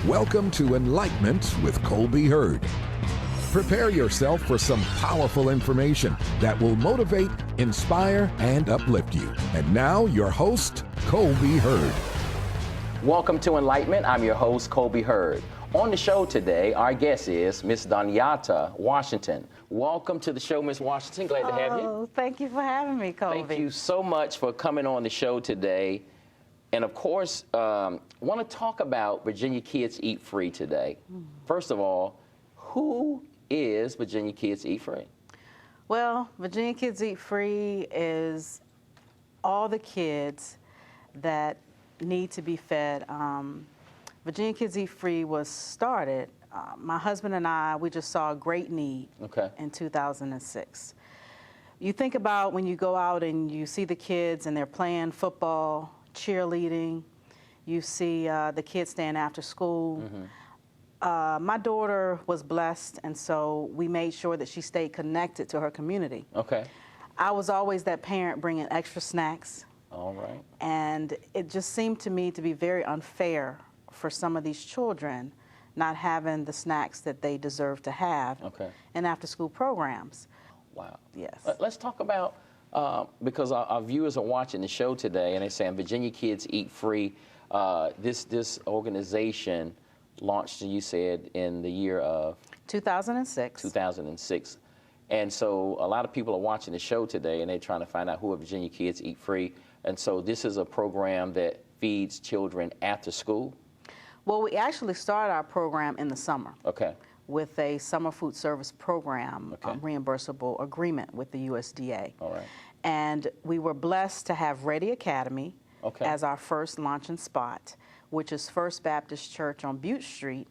Welcome to Enlightment with Colby Hurd. Prepare yourself for some powerful information that will motivate, inspire, and uplift you. And now, your host, Colby Hurd. Welcome to Enlightment. I'm your host, Colby Hurd. On the show today, our guest is Miss Donyata Washington. Welcome to the show, Miss Washington. Glad to have you. Oh, thank you for having me, Colby. Thank you so much for coming on the show today. And of course, want to talk about Virginia Kids Eat Free today. First of all, who is Virginia Kids Eat Free? Well, Virginia Kids Eat Free is all the kids that need to be fed. Virginia Kids Eat Free was started, my husband and I, we just saw a great need in 2006. You think about when you go out and you see the kids and they're playing football, cheerleading, you see the kids staying after school. My daughter was blessed, and so we made sure that she stayed connected to her community. I was always that parent bringing extra snacks. All right. And it just seemed to me to be very unfair for some of these children not having the snacks that they deserve to have in after-school programs. Wow. Yes. Let's talk about, because our viewers are watching the show today, and they're saying Virginia Kids Eat Free. This organization launched, you said, in the year of 2006. 2006. And so a lot of people are watching the show today, and they're trying to find out who are Virginia Kids Eat Free. And so this is a program that feeds children after school? Well, we actually started our program in the summer. With a summer food service program, reimbursable agreement with the USDA. All right. And we were blessed to have Ready Academy as our first launching spot, which is First Baptist Church on Butte Street.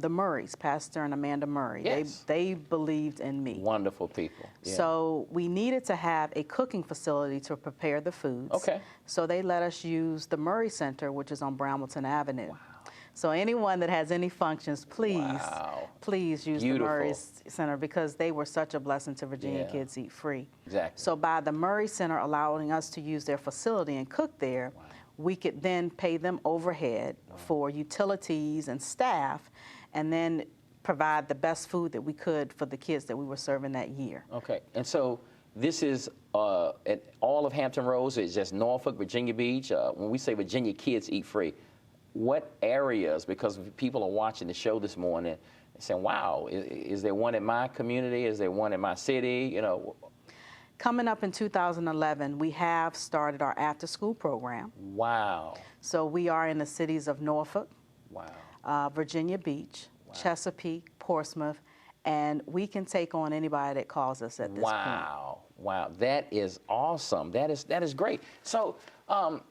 The Murrays, Pastor and Amanda Murray. Yes. They believed in me. Wonderful people. Yeah. So we needed to have a cooking facility to prepare the foods. So they let us use the Murray Center, which is on Brambleton Avenue. Wow. So anyone that has any functions, please use the Murray Center, because they were such a blessing to Virginia Kids Eat Free. Exactly. So by the Murray Center allowing us to use their facility and cook there, we could then pay them overhead for utilities and staff, and then provide the best food that we could for the kids that we were serving that year. And so this is at all of Hampton Roads. It's just Norfolk, Virginia Beach. When we say Virginia Kids Eat Free, what areas, because people are watching the show this morning and saying, wow, is there one in my community? Is there one in my city? You know. Coming up in 2011, we have started our after-school program. Wow. So we are in the cities of Norfolk, Virginia Beach, Chesapeake, Portsmouth, and we can take on anybody that calls us at this point. Wow, that is awesome. That is great. So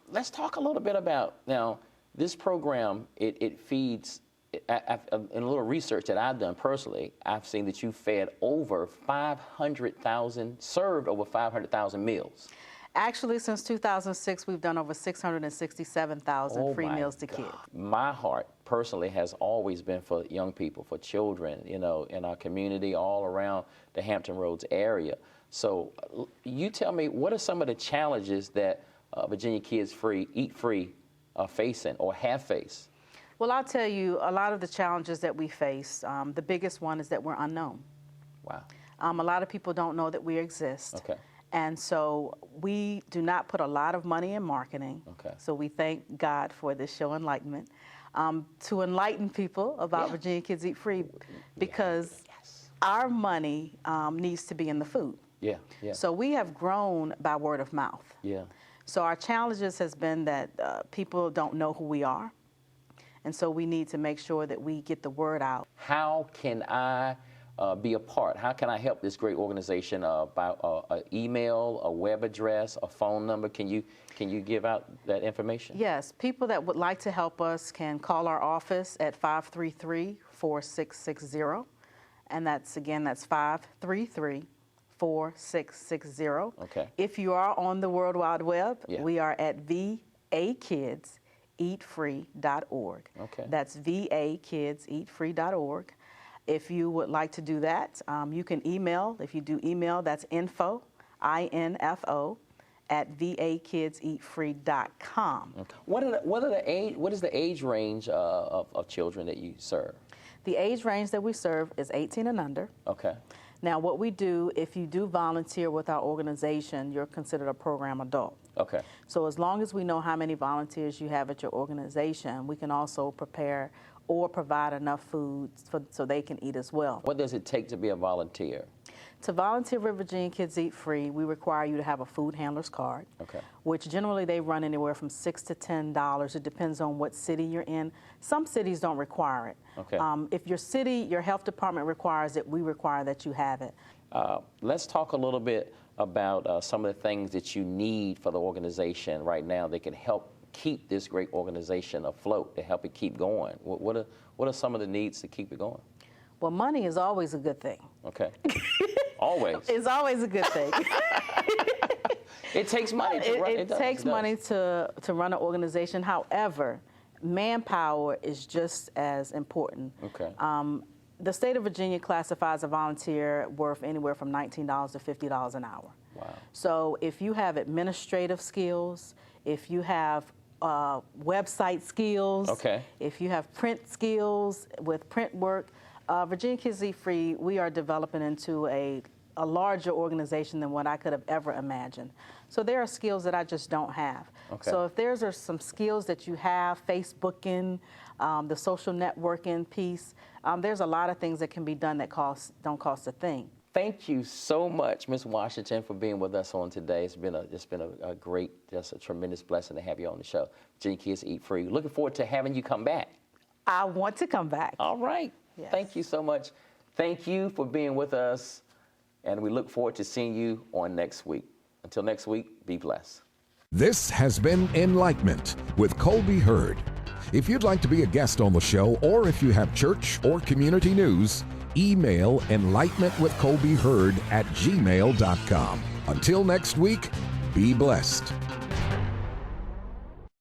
let's talk a little bit about, now, this program, it feeds, in a little research that I've done personally, I've seen that you fed over 500,000, served over 500,000 meals. Actually, since 2006, we've done over 667,000 free meals to kids. My heart personally has always been for young people, for children, you know, in our community, all around the Hampton Roads area. So you tell me, what are some of the challenges that Virginia Kids Eat Free are facing or have faced? Well, I'll tell you, a lot of the challenges that we face, the biggest one is that we're unknown. Wow. A lot of people don't know that we exist. And so we do not put a lot of money in marketing. So we thank God for this show, Enlightenment, to enlighten people about Virginia Kids Eat Free, because our money needs to be in the food. So we have grown by word of mouth. So our challenges has been that people don't know who we are. And so we need to make sure that we get the word out. How can I be a part? How can I help this great organization? By an email, a web address, a phone number? Can you give out that information? Yes, people that would like to help us can call our office at 533-4660. And that's 533-4660. If you are on the World Wide Web, we are at vakidseatfree.org. That's vakidseatfree.org. If you would like to do that, you can email. If you do email, that's info, I-N-F-O, at vakidseatfree.com. What is the age range of children that you serve? The age range that we serve is 18 and under. Okay. Now, what we do, if you do volunteer with our organization, you're considered a program adult. Okay. So as long as we know how many volunteers you have at your organization, we can also prepare or provide enough food so they can eat as well. What does it take to be a volunteer? To volunteer with Virginia Kids Eat Free, we require you to have a food handler's card, Okay. which generally they run anywhere from $6 to $10. It depends on what city you're in. Some cities don't require it. Okay. If your city, your health department requires it, we require that you have it. Let's talk a little bit about some of the things that you need for the organization right now that can help keep this great organization afloat, to help it keep going. What are some of the needs to keep it going? Well, money is always a good thing. Okay. Always. It's always a good thing. It takes money to run. It takes money to run an organization. However, manpower is just as important. Okay. The state of Virginia classifies a volunteer worth anywhere from $19 to $50 an hour. Wow. So if you have administrative skills, if you have website skills, Okay. if you have print skills with print work, Virginia Kids Eat Free, we are developing into a larger organization than what I could have ever imagined. So there are skills that I just don't have. Okay. So if there's some skills that you have, Facebooking, the social networking piece, there's a lot of things that can be done that don't cost a thing. Thank you so much, Ms. Washington, for being with us on today. It's been a great, just a tremendous blessing to have you on the show. Virginia Kids Eat Free. Looking forward to having you come back. I want to come back. All right. Yes. Thank you so much. Thank you for being with us, and we look forward to seeing you on next week. Until next week, be blessed. This has been Enlightment with Colby Hurd. If you'd like to be a guest on the show, or if you have church or community news, email enlightmentwithcolbyhurd@gmail.com. Until next week, be blessed.